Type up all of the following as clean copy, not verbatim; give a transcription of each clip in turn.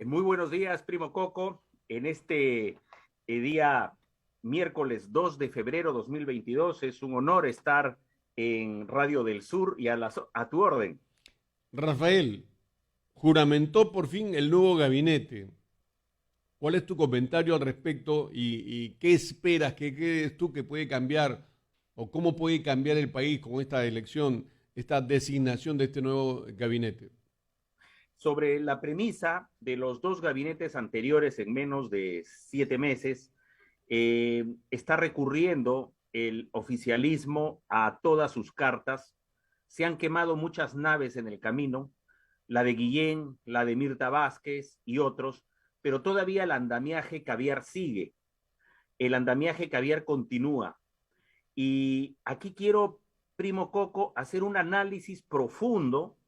Muy buenos días, primo Coco. En este día miércoles 2 de febrero 2022 es un honor estar en Radio del Sur y a tu orden. Rafael, juramentó por fin el nuevo gabinete. ¿Cuál es tu comentario al respecto y qué esperas, qué crees tú que puede cambiar o cómo puede cambiar el país con esta elección, esta designación de este nuevo gabinete? Sobre la premisa de los dos gabinetes anteriores en menos de 7 meses, está recurriendo el oficialismo a todas sus cartas. Se han quemado muchas naves en el camino, la de Guillén, la de Mirta Vázquez y otros, pero todavía el andamiaje caviar sigue, el andamiaje caviar continúa. Y aquí quiero, primo Coco, hacer un análisis profundo,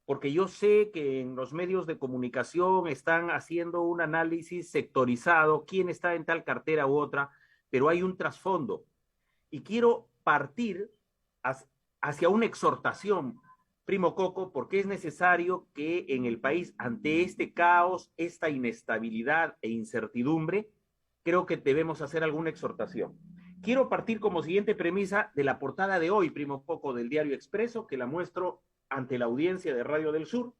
porque yo sé que en los medios de comunicación están haciendo un análisis sectorizado, quién está en tal cartera u otra, pero hay un trasfondo. Y quiero partir hacia una exhortación, primo Coco, porque es necesario que en el país, ante este caos, esta inestabilidad e incertidumbre, creo que debemos hacer alguna exhortación. Quiero partir como siguiente premisa de la portada de hoy, primo Coco, del Diario Expreso, que la muestro ante la audiencia de Radio del Sur.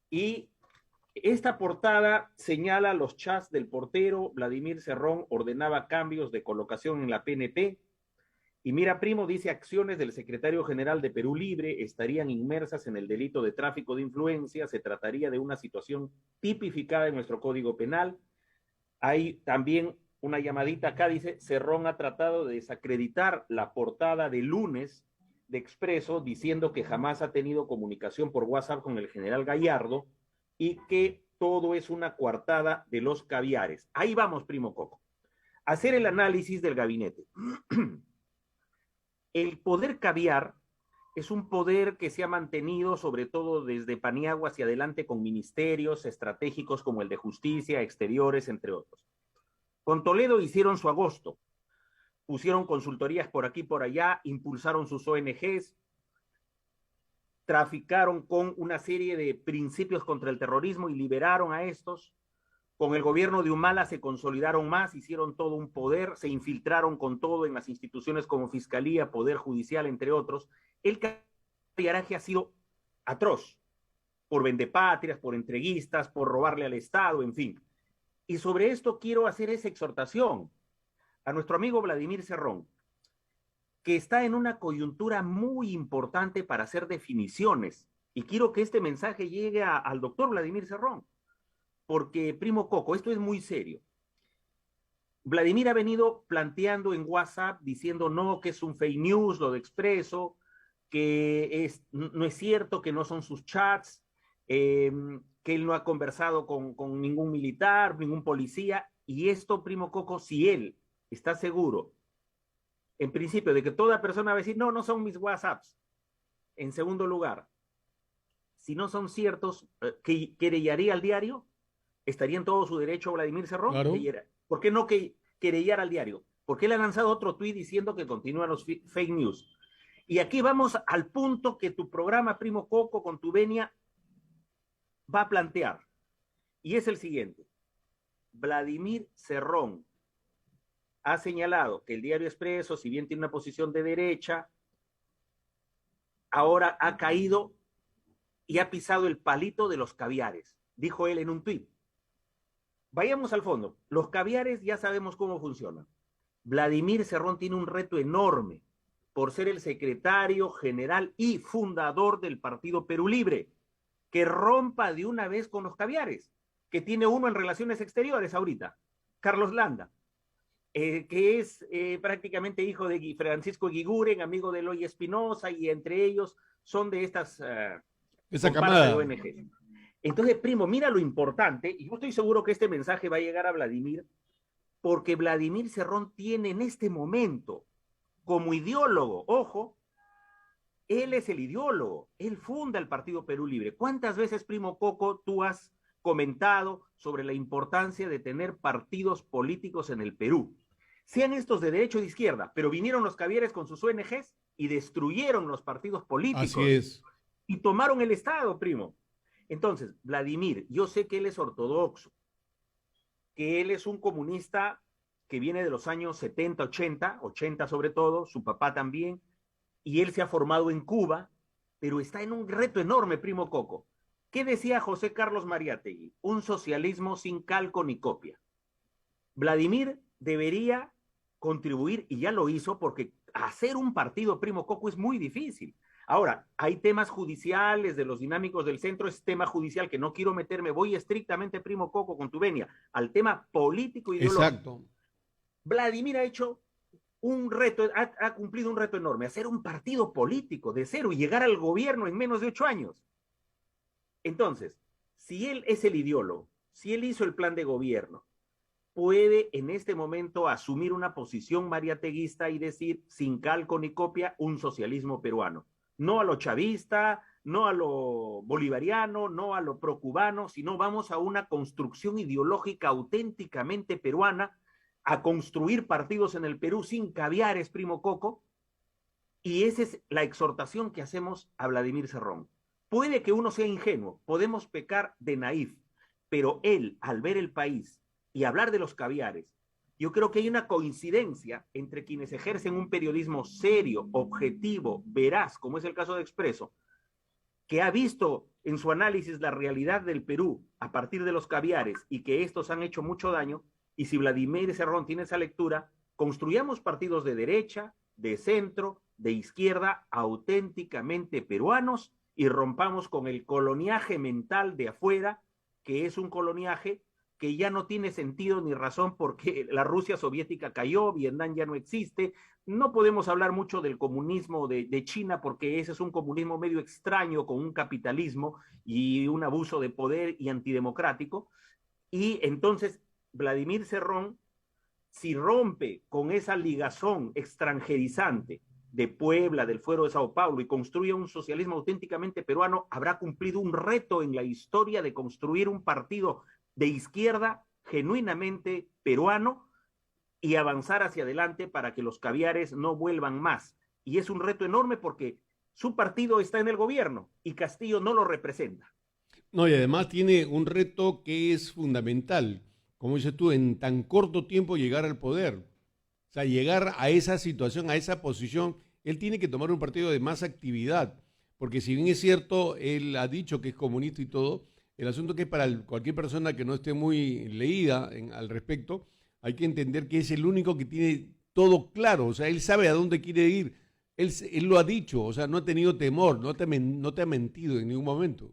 Y esta portada señala los chats del portero. Vladimir Cerrón ordenaba cambios de colocación en la PNP. Y mira, primo, dice acciones del secretario general de Perú Libre estarían inmersas en el delito de tráfico de influencia. Se trataría de una situación tipificada en nuestro Código Penal. Hay también una llamadita acá, dice, Cerrón ha tratado de desacreditar la portada de lunes de Expreso, diciendo que jamás ha tenido comunicación por WhatsApp con el general Gallardo y que todo es una coartada de los caviares. Ahí vamos, primo Coco. Hacer el análisis del gabinete. El poder caviar es un poder que se ha mantenido sobre todo desde Paniagua hacia adelante con ministerios estratégicos como el de Justicia, Exteriores, entre otros. Con Toledo hicieron su agosto, pusieron consultorías por aquí y por allá, impulsaron sus ONGs, traficaron con una serie de principios contra el terrorismo y liberaron a estos. Con el gobierno de Humala se consolidaron más, hicieron todo un poder, se infiltraron con todo en las instituciones como Fiscalía, Poder Judicial, entre otros. El caviaraje ha sido atroz, por vendepatrias, por entreguistas, por robarle al Estado, en fin. Y sobre esto quiero hacer esa exhortación a nuestro amigo Vladimir Cerrón, que está en una coyuntura muy importante para hacer definiciones. Y quiero que este mensaje llegue al doctor Vladimir Cerrón, porque, primo Coco, esto es muy serio. Vladimir ha venido planteando en WhatsApp diciendo no, que es un fake news, lo de Expreso, que no es cierto, que no son sus chats, que él no ha conversado con ningún militar, ningún policía. Y esto, primo Coco, si él está seguro, en principio, de que toda persona va a decir, no, no son mis WhatsApps. En segundo lugar, si no son ciertos, que querellaría al diario, estaría en todo su derecho Vladimir Cerrón. Claro. ¿Por qué no que querellar al diario? Porque él ha lanzado otro tuit diciendo que continúan los fake news. Y aquí vamos al punto que tu programa, primo Coco, con tu venia, va a plantear. Y es el siguiente. Vladimir Cerrón ha señalado que el diario Expreso, si bien tiene una posición de derecha, ahora ha caído y ha pisado el palito de los caviares, dijo él en un tuit. Vayamos al fondo. Los caviares ya sabemos cómo funcionan. Vladimir Cerrón tiene un reto enorme por ser el secretario general y fundador del Partido Perú Libre, que rompa de una vez con los caviares, que tiene uno en relaciones exteriores ahorita, Carlos Landa, que es prácticamente hijo de Francisco Guiguren, amigo de Eloy Espinosa, y entre ellos son de estas Esa comparsa de camada. ONG. Entonces, primo, mira lo importante, y yo estoy seguro que este mensaje va a llegar a Vladimir, porque Vladimir Cerrón tiene en este momento, como ideólogo, ojo, él es el ideólogo, él funda el Partido Perú Libre. ¿Cuántas veces, primo Coco, tú has comentado sobre la importancia de tener partidos políticos en el Perú? Sean estos de derecha o de izquierda, pero vinieron los cavieres con sus ONGs y destruyeron los partidos Así políticos es. y tomaron el Estado, primo. Entonces, Vladimir, yo sé que él es ortodoxo, que él es un comunista que viene de los años 70, 80, 80 sobre todo, su papá también, y él se ha formado en Cuba, pero está en un reto enorme, primo Coco. ¿Qué decía José Carlos Mariátegui? Un socialismo sin calco ni copia. Vladimir debería contribuir, y ya lo hizo, porque hacer un partido, primo Coco, es muy difícil. Ahora, hay temas judiciales de los dinámicos del centro, es tema judicial que no quiero meterme, voy estrictamente, primo Coco, con tu venia, al tema político ideológico. Exacto. Vladimir ha hecho un reto, ha cumplido un reto enorme, hacer un partido político de cero y llegar al gobierno en menos de 8 años. Entonces, si él es el ideólogo, si él hizo el plan de gobierno, puede en este momento asumir una posición mariateguista y decir, sin calco ni copia, un socialismo peruano. No a lo chavista, no a lo bolivariano, no a lo procubano, sino vamos a una construcción ideológica auténticamente peruana, a construir partidos en el Perú sin caviares, primo Coco, y esa es la exhortación que hacemos a Vladimir Cerrón. Puede que uno sea ingenuo, podemos pecar de naif, pero él, al ver el país y hablar de los caviares, yo creo que hay una coincidencia entre quienes ejercen un periodismo serio, objetivo, veraz, como es el caso de Expreso, que ha visto en su análisis la realidad del Perú a partir de los caviares y que estos han hecho mucho daño, y si Vladimir Cerrón tiene esa lectura, construyamos partidos de derecha, de centro, de izquierda, auténticamente peruanos, y rompamos con el coloniaje mental de afuera, que es un coloniaje que ya no tiene sentido ni razón porque la Rusia soviética cayó, Vietnam ya no existe, no podemos hablar mucho del comunismo de China porque ese es un comunismo medio extraño con un capitalismo y un abuso de poder y antidemocrático, y entonces Vladimir Cerrón, si rompe con esa ligazón extranjerizante de Puebla, del Fuero de Sao Paulo, y construye un socialismo auténticamente peruano, habrá cumplido un reto en la historia de construir un partido de izquierda genuinamente peruano y avanzar hacia adelante para que los caviares no vuelvan más. Y es un reto enorme porque su partido está en el gobierno y Castillo no lo representa. No, y además tiene un reto que es fundamental, como dices tú, en tan corto tiempo llegar al poder. O sea, llegar a esa situación, a esa posición, él tiene que tomar un partido de más actividad, porque si bien es cierto, él ha dicho que es comunista y todo, el asunto que para cualquier persona que no esté muy leída al respecto, hay que entender que es el único que tiene todo claro, o sea, él sabe a dónde quiere ir, él lo ha dicho, o sea, no ha tenido temor, no te ha mentido en ningún momento.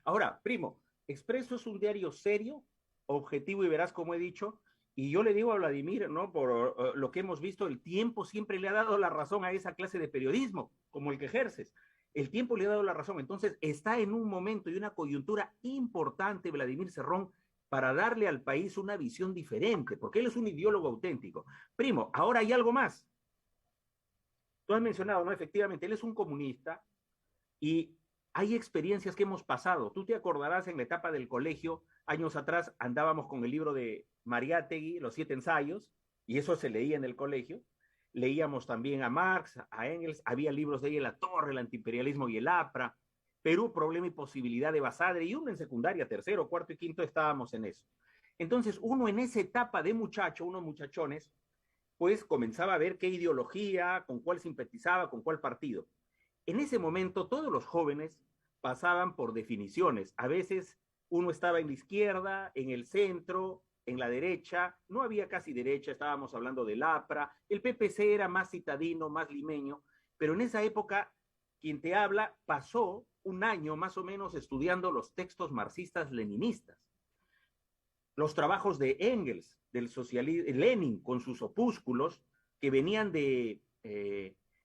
Ahora, primo, Expreso es un diario serio, objetivo y veraz, como he dicho, y yo le digo a Vladimir, ¿no? Por lo que hemos visto, el tiempo siempre le ha dado la razón a esa clase de periodismo, como el que ejerces. El tiempo le ha dado la razón. Entonces, está en un momento y una coyuntura importante, Vladimir Cerrón, para darle al país una visión diferente, porque él es un ideólogo auténtico. Primo, ahora hay algo más. Tú has mencionado, ¿no? Efectivamente, él es un comunista y hay experiencias que hemos pasado. Tú te acordarás en la etapa del colegio, años atrás andábamos con el libro de Mariátegui, Los 7 ensayos, y eso se leía en el colegio. Leíamos también a Marx, a Engels, había libros de ahí en La Torre, el antiimperialismo y el APRA, Perú, problema y posibilidad de Basadre, y uno en secundaria, tercero, cuarto y quinto estábamos en eso. Entonces, uno en esa etapa de muchacho, unos muchachones, pues comenzaba a ver qué ideología, con cuál simpatizaba, con cuál partido. En ese momento, todos los jóvenes pasaban por definiciones. A veces uno estaba en la izquierda, en el centro, en la derecha, no había casi derecha, estábamos hablando del APRA, el PPC era más citadino, más limeño, pero en esa época, quien te habla pasó un año más o menos estudiando los textos marxistas-leninistas, los trabajos de Engels, del socialismo, Lenin con sus opúsculos, que venían de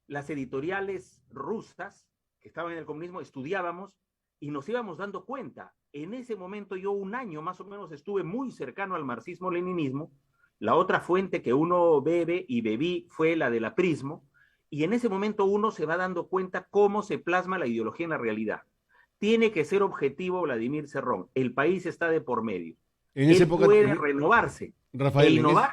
las editoriales rusas, que estaban en el comunismo, estudiábamos y nos íbamos dando cuenta. En ese momento yo un año más o menos estuve muy cercano al marxismo-leninismo. La otra fuente que uno bebe y bebí fue la del aprismo, y en ese momento uno se va dando cuenta cómo se plasma la ideología en la realidad. Tiene que ser objetivo Vladimir Cerrón. El país está de por medio. En esa Él época, puede renovarse Rafael, e innovar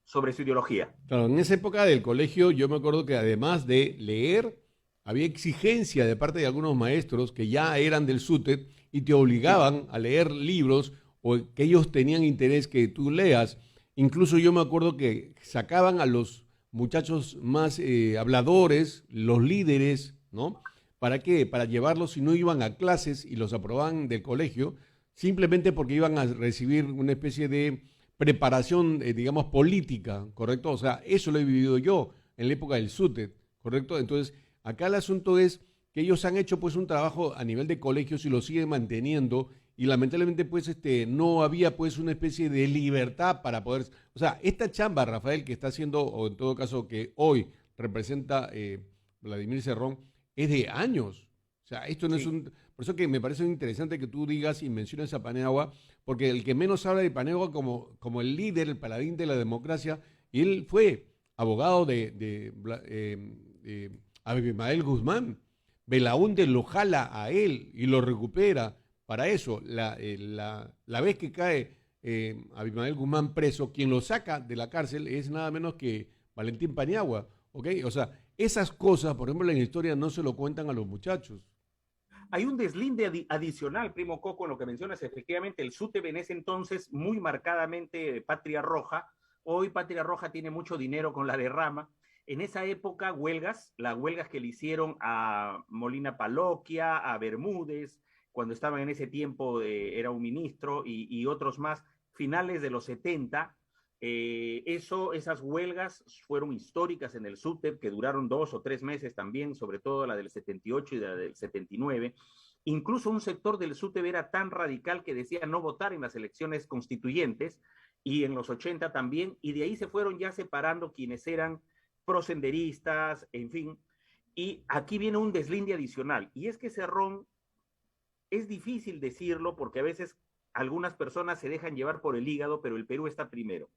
sobre su ideología. claro, en esa época del colegio yo me acuerdo que además de leer, había exigencia de parte de algunos maestros que ya eran del SUTED y te Sí, obligaban a leer libros o que ellos tenían interés que tú leas. Incluso yo me acuerdo que sacaban a los muchachos más habladores, los líderes, ¿no? ¿Para qué? Para llevarlos si no iban a clases y los aprobaban del colegio, simplemente porque iban a recibir una especie de preparación, digamos, política, ¿correcto? O sea, eso lo he vivido yo en la época del SUTET, ¿correcto? Entonces, acá el asunto es que ellos han hecho pues un trabajo a nivel de colegios y lo siguen manteniendo y lamentablemente pues no había pues una especie de libertad para poder, o sea, esta chamba, Rafael, que está haciendo, o en todo caso que hoy representa Vladimir Cerrón, es de años. O sea, esto no es sí. un... Por eso que me parece interesante que tú digas y menciones a Paniagua, porque el que menos habla de Paniagua como el líder, el paladín de la democracia, y él fue abogado de Abimael Guzmán. Belaúnde lo jala a él y lo recupera. Para eso, la vez que cae Abimael Guzmán preso, quien lo saca de la cárcel es nada menos que Valentín Paniagua. ¿Ok? O sea, esas cosas, por ejemplo, en la historia no se lo cuentan a los muchachos. Hay un deslinde adicional, primo Coco, en lo que mencionas. Efectivamente, el SUTEP en ese entonces muy marcadamente Patria Roja. Hoy Patria Roja tiene mucho dinero con la derrama. En esa época, huelgas, las huelgas que le hicieron a Molina Paloquia, a Bermúdez, cuando estaban en ese tiempo, era un ministro, y otros más, finales de los 70, esas huelgas fueron históricas en el SUTEP, que duraron 2 o 3 meses también, sobre todo la del 78 y la del 79. Incluso un sector del SUTEP era tan radical que decía no votar en las elecciones constituyentes, y en los 80 también, y de ahí se fueron ya separando quienes eran prosenderistas, en fin. Y aquí viene un deslinde adicional, y es que Cerrón, es difícil decirlo porque a veces algunas personas se dejan llevar por el hígado, pero el Perú está primero.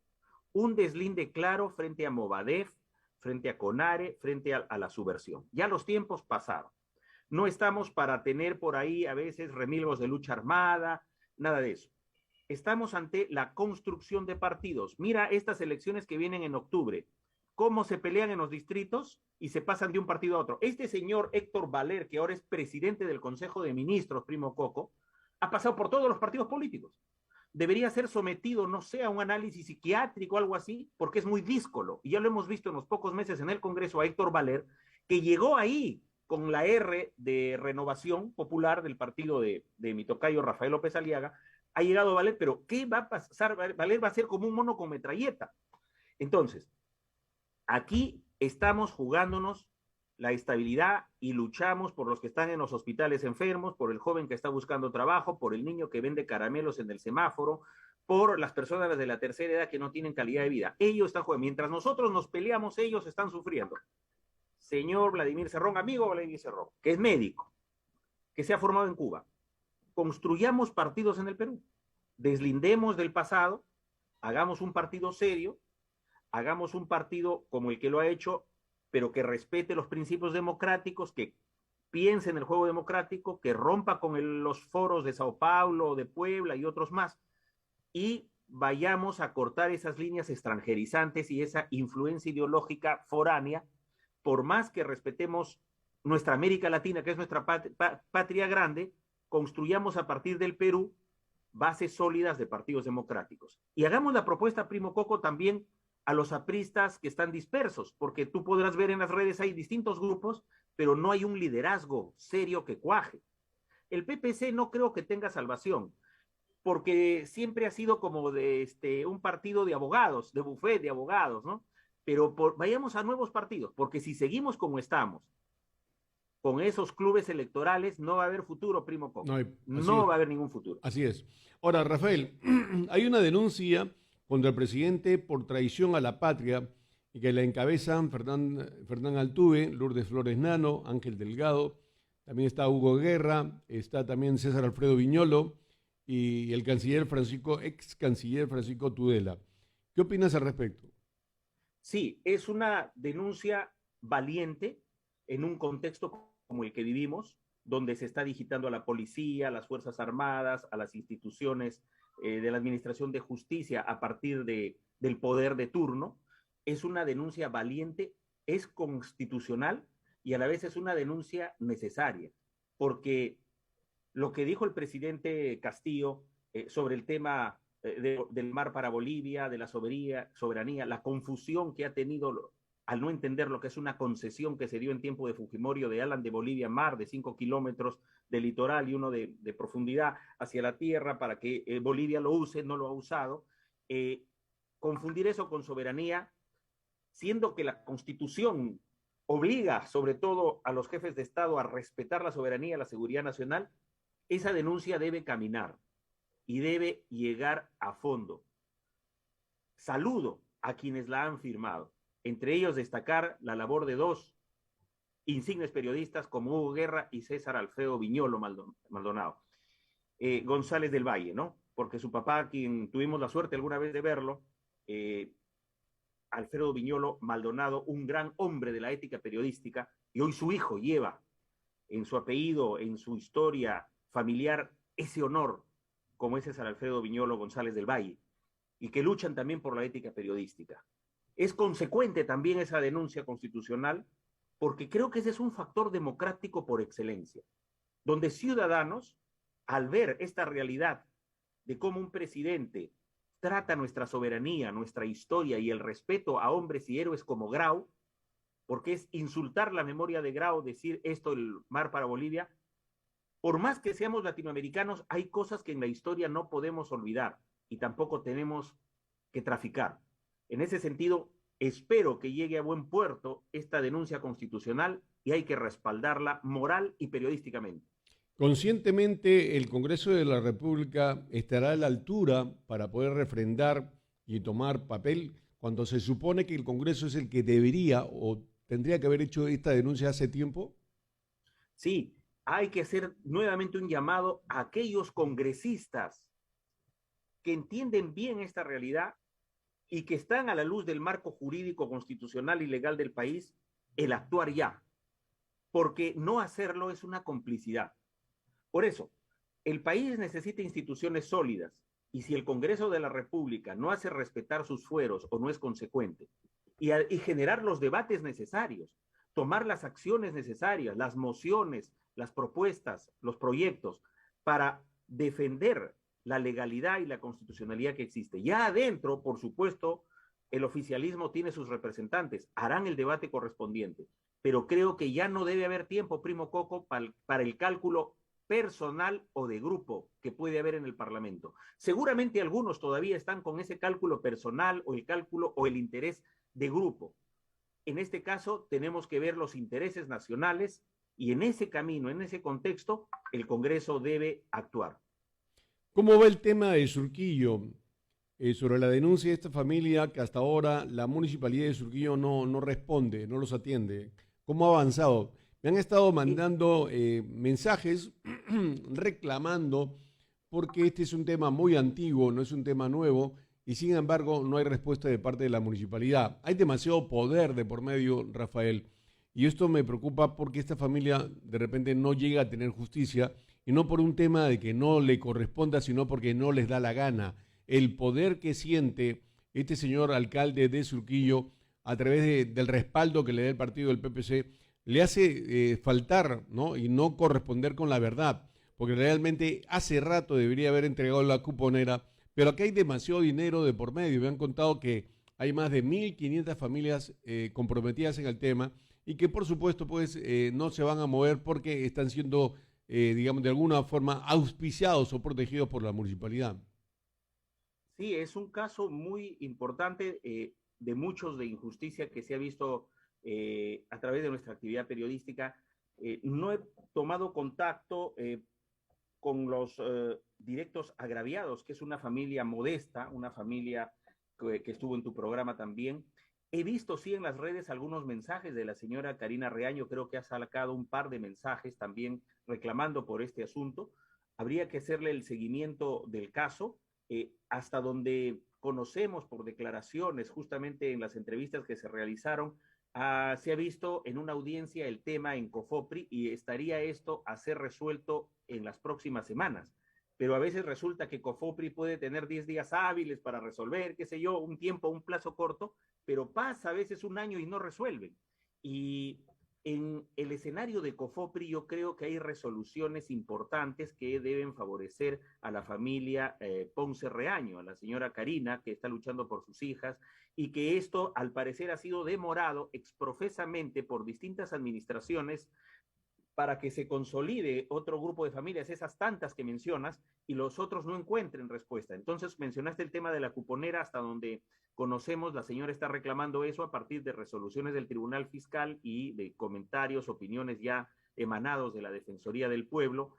Un deslinde claro frente a Movadef, frente a Conare, frente a la subversión. Ya los tiempos pasaron. No estamos para tener por ahí a veces remilgos de lucha armada, nada de eso. Estamos ante la construcción de partidos. Mira estas elecciones que vienen en octubre, cómo se pelean en los distritos y se pasan de un partido a otro. Este señor Héctor Valer, que ahora es presidente del Consejo de Ministros, primo Coco, ha pasado por todos los partidos políticos. Debería ser sometido, no sé, a un análisis psiquiátrico o algo así, porque es muy díscolo. Y ya lo hemos visto en los pocos meses en el Congreso a Héctor Valer, que llegó ahí con la R de Renovación Popular del partido de mi tocayo Rafael López Aliaga. Ha llegado Valer, pero ¿qué va a pasar? Valer va a ser como un mono con metralleta. Entonces, aquí estamos jugándonos la estabilidad y luchamos por los que están en los hospitales enfermos, por el joven que está buscando trabajo, por el niño que vende caramelos en el semáforo, por las personas de la tercera edad que no tienen calidad de vida. Ellos están jugando. Mientras nosotros nos peleamos, ellos están sufriendo. Señor Vladimir Cerrón, amigo Vladimir Cerrón, que es médico, que se ha formado en Cuba, construyamos partidos en el Perú, deslindemos del pasado, hagamos un partido serio, hagamos un partido como el que lo ha hecho, pero que respete los principios democráticos, que piense en el juego democrático, que rompa con los foros de Sao Paulo, de Puebla y otros más, y vayamos a cortar esas líneas extranjerizantes y esa influencia ideológica foránea, por más que respetemos nuestra América Latina, que es nuestra patria grande, construyamos a partir del Perú bases sólidas de partidos democráticos. Y hagamos la propuesta, primo Coco, también a los apristas que están dispersos, porque tú podrás ver en las redes hay distintos grupos, pero no hay un liderazgo serio que cuaje. El PPC no creo que tenga salvación, porque siempre ha sido como de un partido de abogados, de buffet de abogados, ¿no? Pero vayamos a nuevos partidos, porque si seguimos como estamos, con esos clubes electorales, no va a haber futuro, primo No, Coco. así No es, va a haber ningún futuro. así es. Ahora, Rafael, hay una denuncia contra el presidente por traición a la patria y que la encabezan Fernán Altuve, Lourdes Flores Nano, Ángel Delgado, también está Hugo Guerra, está también César Alfredo Viñolo y el canciller Francisco, ex canciller Francisco Tudela. ¿Qué opinas al respecto? Sí, es una denuncia valiente en un contexto como el que vivimos, donde se está digitando a la policía, a las Fuerzas Armadas, a las instituciones de la Administración de Justicia a partir del poder de turno. Es una denuncia valiente, es constitucional y a la vez es una denuncia necesaria, porque lo que dijo el presidente Castillo sobre el tema del mar para Bolivia, de la soberanía, la confusión que ha tenido al no entender lo que es una concesión que se dio en tiempo de Fujimori de Alan de Bolivia, mar de 5 kilómetros de litoral y uno de profundidad hacia la tierra para que Bolivia lo use, no lo ha usado. Eh, Confundir eso con soberanía, siendo que la Constitución obliga sobre todo a los jefes de Estado a respetar la soberanía y la seguridad nacional, esa denuncia debe caminar y debe llegar a fondo. Saludo a quienes la han firmado, entre ellos destacar la labor de dos insignes periodistas como Hugo Guerra y César Alfredo Viñolo Maldonado. González del Valle, ¿no? Porque su papá, quien tuvimos la suerte alguna vez de verlo, Alfredo Viñolo Maldonado, un gran hombre de la ética periodística, y hoy su hijo lleva en su apellido, en su historia familiar, ese honor, como ese César Alfredo Viñolo González del Valle, y que luchan también por la ética periodística. Es consecuente también esa denuncia constitucional, porque creo que ese es un factor democrático por excelencia, donde ciudadanos, al ver esta realidad de cómo un presidente trata nuestra soberanía, nuestra historia y el respeto a hombres y héroes como Grau, porque es insultar la memoria de Grau decir esto del mar para Bolivia. Por más que seamos latinoamericanos, hay cosas que en la historia no podemos olvidar y tampoco tenemos que traficar. En ese sentido, espero que llegue a buen puerto esta denuncia constitucional y hay que respaldarla moral y periodísticamente. Conscientemente, el Congreso de la República estará a la altura para poder refrendar y tomar papel cuando se supone que el Congreso es el que debería o tendría que haber hecho esta denuncia hace tiempo. Sí, hay que hacer nuevamente un llamado a aquellos congresistas que entienden bien esta realidad y que están a la luz del marco jurídico, constitucional y legal del país, el actuar ya, porque no hacerlo es una complicidad. Por eso, el país necesita instituciones sólidas y si el Congreso de la República no hace respetar sus fueros o no es consecuente y generar los debates necesarios, tomar las acciones necesarias, las mociones, las propuestas, los proyectos para defender la legalidad y la constitucionalidad que existe. Ya adentro, por supuesto, el oficialismo tiene sus representantes, harán el debate correspondiente, pero creo que ya no debe haber tiempo, primo Coco, para el cálculo personal o de grupo que puede haber en el Parlamento. Seguramente algunos todavía están con ese cálculo personal o el cálculo o el interés de grupo. En este caso, tenemos que ver los intereses nacionales y en ese camino, en ese contexto, el Congreso debe actuar. ¿Cómo va el tema de Surquillo? Sobre la denuncia de esta familia que hasta ahora la municipalidad de Surquillo no responde, no los atiende. ¿Cómo ha avanzado? Me han estado mandando mensajes reclamando porque este es un tema muy antiguo, no es un tema nuevo y sin embargo no hay respuesta de parte de la municipalidad. Hay demasiado poder de por medio, Rafael, y esto me preocupa porque esta familia de repente no llega a tener justicia y no por un tema de que no le corresponda, sino porque no les da la gana. El poder que siente este señor alcalde de Surquillo a través del respaldo que le da el partido del PPC le hace faltar, ¿no? Y no corresponder con la verdad, porque realmente hace rato debería haber entregado la cuponera, pero aquí hay demasiado dinero de por medio. Me han contado que hay más de 1.500 familias comprometidas en el tema y que por supuesto pues no se van a mover porque están siendo, digamos, de alguna forma auspiciados o protegidos por la municipalidad. Sí, es un caso muy importante de muchos de injusticia que se ha visto a través de nuestra actividad periodística. No he tomado contacto con los directos agraviados, que es una familia modesta, una familia que estuvo en tu programa también. He visto, sí, en las redes algunos mensajes de la señora Karina Reaño, creo que ha sacado un par de mensajes también reclamando por este asunto. Habría que hacerle el seguimiento del caso, hasta donde conocemos por declaraciones, justamente en las entrevistas que se realizaron, se ha visto en una audiencia el tema en COFOPRI y estaría esto a ser resuelto en las próximas semanas. Pero a veces resulta que COFOPRI puede tener 10 días hábiles para resolver, qué sé yo, un tiempo, un plazo corto, pero pasa a veces un año y no resuelven. Y en el escenario de COFOPRI yo creo que hay resoluciones importantes que deben favorecer a la familia Ponce Reaño, a la señora Karina, que está luchando por sus hijas, y que esto al parecer ha sido demorado exprofesamente por distintas administraciones para que se consolide otro grupo de familias, esas tantas que mencionas, y los otros no encuentren respuesta. Entonces mencionaste el tema de la cuponera, hasta donde conocemos, la señora está reclamando eso a partir de resoluciones del Tribunal Fiscal y de comentarios, opiniones ya emanados de la Defensoría del Pueblo.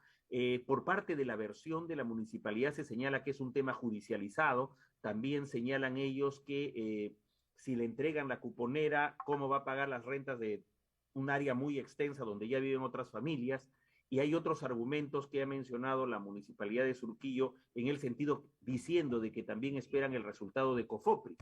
Por parte de la versión de la municipalidad se señala que es un tema judicializado, también señalan ellos que si le entregan la cuponera, ¿cómo va a pagar las rentas de un área muy extensa donde ya viven otras familias? Y hay otros argumentos que ha mencionado la municipalidad de Surquillo en el sentido diciendo de que también esperan el resultado de COFOPRI.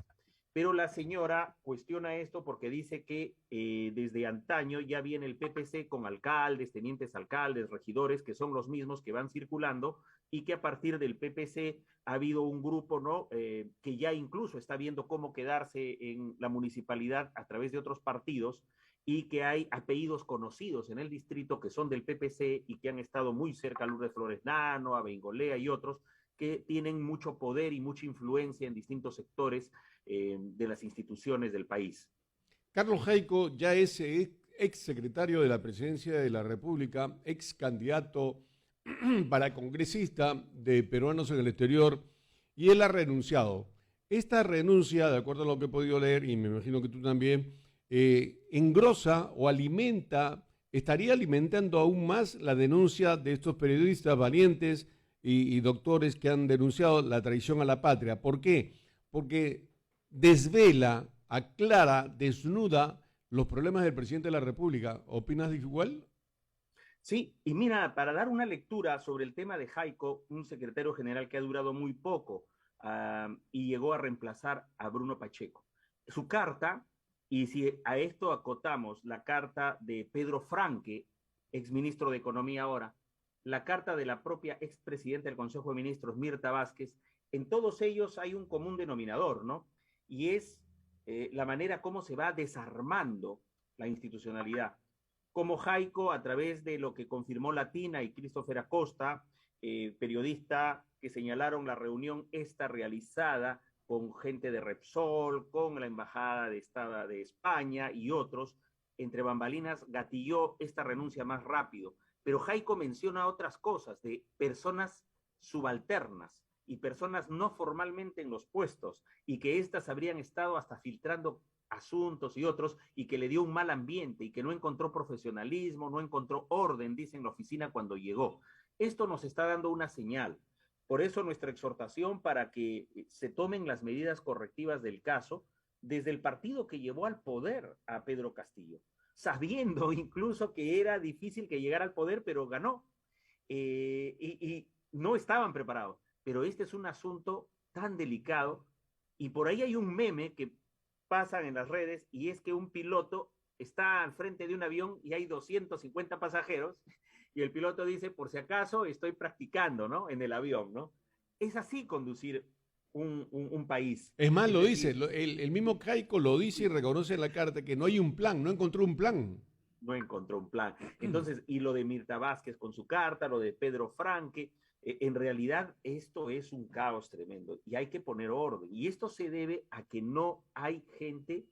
Pero la señora cuestiona esto porque dice que desde antaño ya viene el PPC con alcaldes, tenientes alcaldes, regidores, que son los mismos que van circulando, y que a partir del PPC ha habido un grupo, ¿no? Que ya incluso está viendo cómo quedarse en la municipalidad a través de otros partidos, y que hay apellidos conocidos en el distrito que son del PPC y que han estado muy cerca a Lourdes Flores Nano, a Bengolea y otros, que tienen mucho poder y mucha influencia en distintos sectores de las instituciones del país. Carlos Jaico ya es ex secretario de la Presidencia de la República, ex candidato para congresista de peruanos en el exterior, y él ha renunciado. Esta renuncia, de acuerdo a lo que he podido leer, y me imagino que tú también, engrosa o alimenta, estaría alimentando aún más la denuncia de estos periodistas valientes y doctores que han denunciado la traición a la patria. ¿Por qué? Porque desvela, aclara, desnuda los problemas del presidente de la República. ¿Opinas igual? Sí, y mira, para dar una lectura sobre el tema de Jaico, un secretario general que ha durado muy poco y llegó a reemplazar a Bruno Pacheco. Su carta, y si a esto acotamos la carta de Pedro Franque, exministro de Economía ahora, la carta de la propia expresidenta del Consejo de Ministros, Mirta Vázquez, en todos ellos hay un común denominador, ¿no? Y es la manera como se va desarmando la institucionalidad. Como Jaico, a través de lo que confirmó Latina y Christopher Acosta, periodista, que señalaron la reunión esta realizada con gente de Repsol, con la Embajada de Estado de España y otros, entre bambalinas, gatilló esta renuncia más rápido. Pero Jaico menciona otras cosas de personas subalternas y personas no formalmente en los puestos, y que éstas habrían estado hasta filtrando asuntos y otros, y que le dio un mal ambiente y que no encontró profesionalismo, no encontró orden, dice en la oficina cuando llegó. Esto nos está dando una señal. Por eso nuestra exhortación para que se tomen las medidas correctivas del caso desde el partido que llevó al poder a Pedro Castillo, sabiendo incluso que era difícil que llegara al poder, pero ganó. Y no estaban preparados. Pero este es un asunto tan delicado, y por ahí hay un meme que pasan en las redes, y es que un piloto está al frente de un avión y hay 250 pasajeros, y el piloto dice, por si acaso estoy practicando, ¿no? En el avión, ¿no? Es así conducir un país. Es más, Es lo dice, decir, el mismo Jaico lo dice y reconoce en la carta que no hay un plan, no encontró un plan. no encontró un plan. Entonces, y lo de Mirta Vázquez con su carta, lo de Pedro Franque, en realidad esto es un caos tremendo y hay que poner orden. Y esto se debe a que no hay gente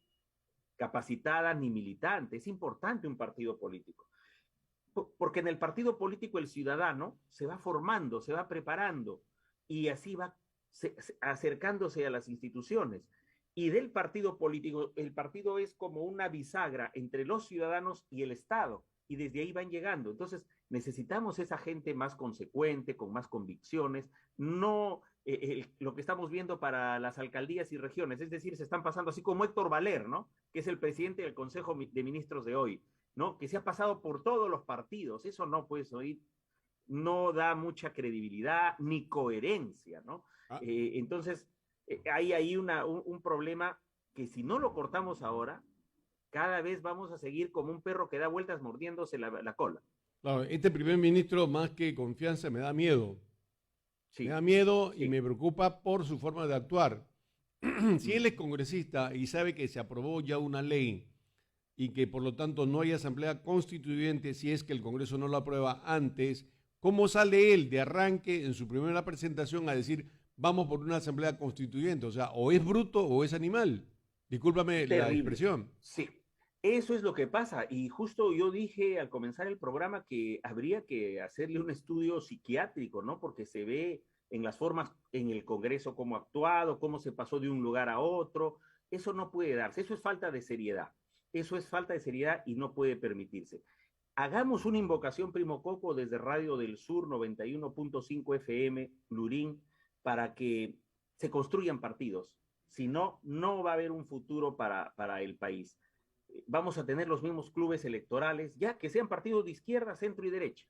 capacitada ni militante. Es importante un partido político, porque en el partido político el ciudadano se va formando, se va preparando, y así va acercándose a las instituciones. Y del partido político, el partido es como una bisagra entre los ciudadanos y el Estado, y desde ahí van llegando. Entonces necesitamos esa gente más consecuente, con más convicciones, no lo que estamos viendo para las alcaldías y regiones, es decir, se están pasando así como Héctor Valer, ¿no? Que es el presidente del Consejo de Ministros de hoy, ¿no? Que se ha pasado por todos los partidos. Eso no, pues, hoy no da mucha credibilidad ni coherencia, ¿no? Ah, Entonces, hay ahí un problema que si no lo cortamos ahora, cada vez vamos a seguir como un perro que da vueltas mordiéndose la cola. claro, este primer ministro, más que confianza, me da miedo. Me da Sí, miedo y sí. me preocupa por su forma de actuar. Si él es congresista y sabe que se aprobó ya una ley y que por lo tanto no hay asamblea constituyente si es que el Congreso no lo aprueba antes, ¿cómo sale él de arranque en su primera presentación a decir vamos por una asamblea constituyente? O sea, o es bruto o es animal. Discúlpame la Terrible. expresión. Sí, eso es lo que pasa. Y justo yo dije al comenzar el programa que habría que hacerle un estudio psiquiátrico, ¿no? Porque se ve en las formas en el Congreso cómo ha actuado, cómo se pasó de un lugar a otro. Eso no puede darse. Eso es falta de seriedad. Eso es falta de seriedad y no puede permitirse. Hagamos una invocación, Primo Coco, desde Radio del Sur 91.5 FM, Lurín, para que se construyan partidos. Si no, no va a haber un futuro para el país. Vamos a tener los mismos clubes electorales, ya que sean partidos de izquierda, centro y derecha.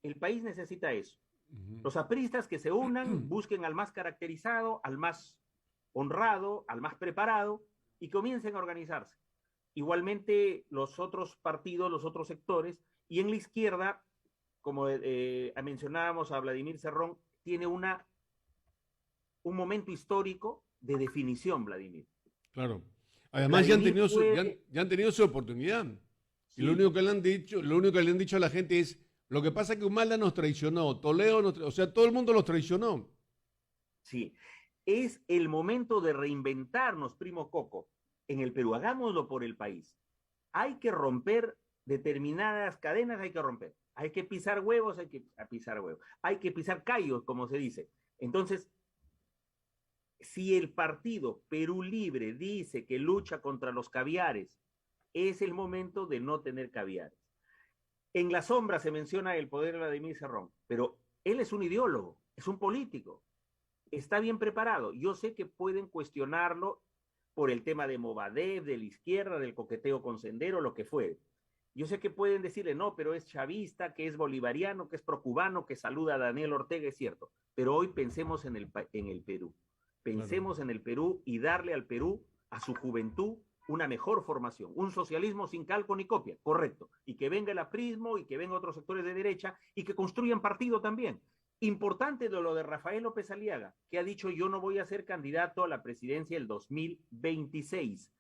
El país necesita eso. Uh -huh. Los apristas que se unan, busquen al más caracterizado, al más honrado, al más preparado y comiencen a organizarse. Igualmente los otros partidos, los otros sectores, y en la izquierda, como mencionábamos a Vladimir Cerrón, tiene un momento histórico de definición, Vladimir. Claro. Además Vladimir ya han tenido su oportunidad. Y sí. lo único que le han dicho a la gente es, lo que pasa es que Humala nos traicionó, Toledo o sea, todo el mundo los traicionó. Sí, es el momento de reinventarnos, Primo Coco, en el Perú. Hagámoslo por el país. Hay que romper determinadas cadenas, hay que romper. Hay que pisar huevos, hay que pisar huevos. Hay que pisar callos, como se dice. Entonces, si el partido Perú Libre dice que lucha contra los caviares, es el momento de no tener caviares. En la sombra se menciona el poder de Vladimir Cerrón, pero él es un ideólogo, es un político, está bien preparado. Yo sé que pueden cuestionarlo por el tema de Movadef, de la izquierda, del coqueteo con Sendero, lo que fuere. Yo sé que pueden decirle, no, pero es chavista, que es bolivariano, que es procubano, que saluda a Daniel Ortega, es cierto. Pero hoy pensemos en el Perú. Pensemos Claro. en el Perú y darle al Perú, a su juventud, una mejor formación, un socialismo sin calco ni copia, correcto, y que venga el aprismo y que venga otros sectores de derecha y que construyan partido también. Importante de lo de Rafael López Aliaga, que ha dicho yo no voy a ser candidato a la presidencia el 2026,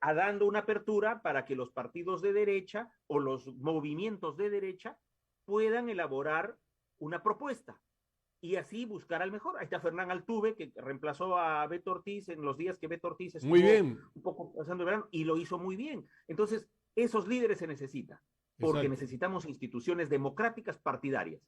ha dando una apertura para que los partidos de derecha o los movimientos de derecha puedan elaborar una propuesta y así buscar al mejor. Ahí está Fernán Altuve, que reemplazó a Beto Ortiz en los días que Beto Ortiz Muy estuvo bien, un poco pasando el verano y lo hizo muy bien. Entonces, esos líderes se necesitan, porque exacto. necesitamos instituciones democráticas partidarias.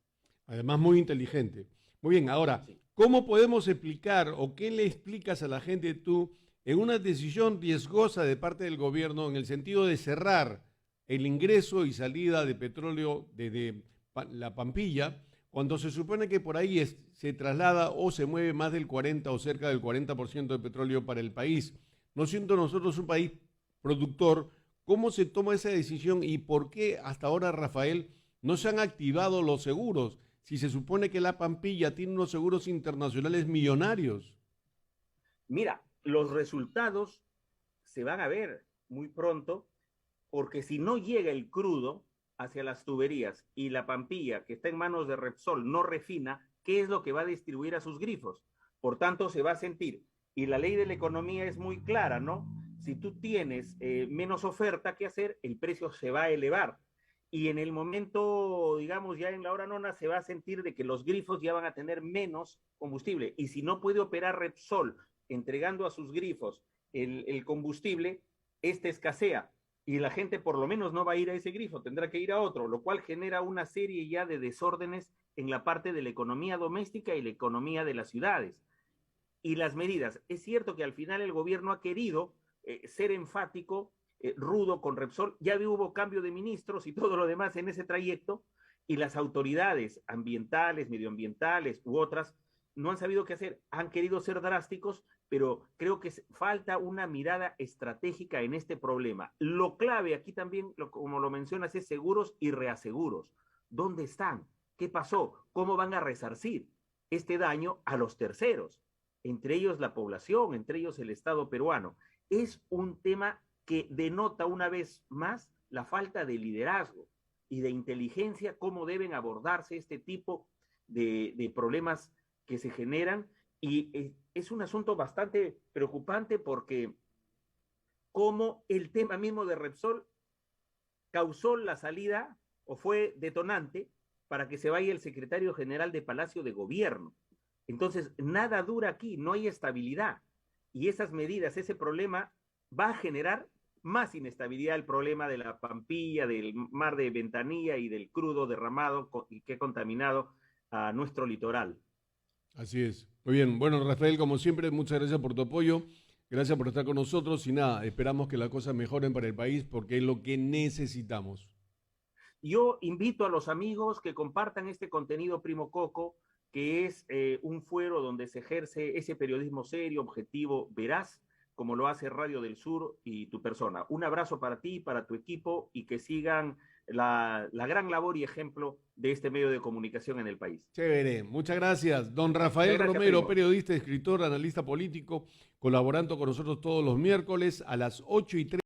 Además, muy inteligente. Muy bien, ahora, Sí. ¿cómo podemos explicar o qué le explicas a la gente tú en una decisión riesgosa de parte del gobierno en el sentido de cerrar el ingreso y salida de petróleo desde la Pampilla, cuando se supone que por ahí se traslada o se mueve más del 40 o cerca del 40% de petróleo para el país? No siendo nosotros un país productor, ¿cómo se toma esa decisión y por qué hasta ahora, Rafael, no se han activado los seguros? Si se supone que la Pampilla tiene unos seguros internacionales millonarios. Mira, los resultados se van a ver muy pronto, porque si no llega el crudo hacia las tuberías y la Pampilla, que está en manos de Repsol, no refina, ¿qué es lo que va a distribuir a sus grifos? Por tanto, se va a sentir. Y la ley de la economía es muy clara, ¿no? Si tú tienes menos oferta que hacer, el precio se va a elevar. Y en el momento, digamos, ya en la hora nona, se va a sentir de que los grifos ya van a tener menos combustible. Y si no puede operar Repsol entregando a sus grifos el combustible, este escasea y la gente por lo menos no va a ir a ese grifo, tendrá que ir a otro, lo cual genera una serie ya de desórdenes en la parte de la economía doméstica y la economía de las ciudades. Y las medidas, es cierto que al final el gobierno ha querido ser enfático, rudo con Repsol, ya hubo cambio de ministros y todo lo demás en ese trayecto, y las autoridades ambientales, medioambientales u otras no han sabido qué hacer, han querido ser drásticos, pero creo que falta una mirada estratégica en este problema. Lo clave aquí también, como lo mencionas, es seguros y reaseguros. ¿Dónde están? ¿Qué pasó? ¿Cómo van a resarcir este daño a los terceros? Entre ellos la población, entre ellos el Estado peruano. Es un tema que denota una vez más la falta de liderazgo y de inteligencia, cómo deben abordarse este tipo de problemas que se generan. Y es un asunto bastante preocupante porque cómo el tema mismo de Repsol causó la salida o fue detonante para que se vaya el secretario general de Palacio de Gobierno. Entonces, nada dura aquí, no hay estabilidad. Y esas medidas, ese problema va a generar más inestabilidad, el problema de la Pampilla, del mar de Ventanilla y del crudo derramado y que ha contaminado a nuestro litoral. Así es. Muy bien. Bueno, Rafael, como siempre, muchas gracias por tu apoyo. Gracias por estar con nosotros y nada, esperamos que las cosas mejoren para el país porque es lo que necesitamos. Yo invito a los amigos que compartan este contenido Primo Coco, que es un fuero donde se ejerce ese periodismo serio, objetivo, veraz, como lo hace Radio del Sur y tu persona. Un abrazo para ti, para tu equipo y que sigan la gran labor y ejemplo de este medio de comunicación en el país. Chévere, muchas gracias. Don Muchas Rafael gracias, Romero, primo. periodista, escritor, analista político, colaborando con nosotros todos los miércoles a las 8:30.